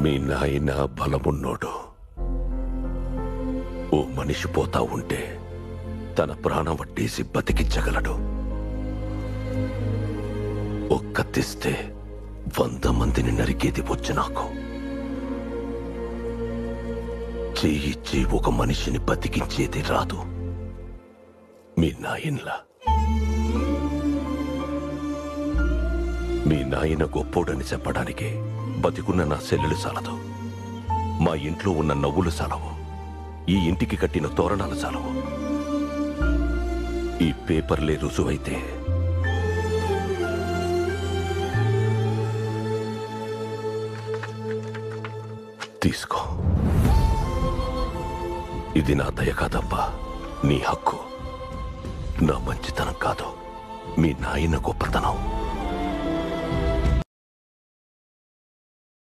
మీ నాయన బలమున్నోడు. ఓ మనిషి పోతా ఉంటే తన ప్రాణం వట్టేసి బతికించగలడు. ఒక్కతిస్తే 100 మందిని నరికేది వచ్చు నాకు. చేయిచ్చి ఒక మనిషిని బతికించేది రాదు మీ నాయనలా. మీ నాయన గొప్పోడని చెప్పడానికి బతికున్న నా సెల్లులు చాలదు. మా ఇంట్లో ఉన్న నవ్వులు చాలవు. ఈ ఇంటికి కట్టిన తోరణాలు చాలవు. ఈ పేపర్లే రుజువైతే తీసుకో. ఇది నా దయ కాదబ్బా, నీ హక్కు. నా మంచితనం కాదు, మీ నాయన గొప్పతనం.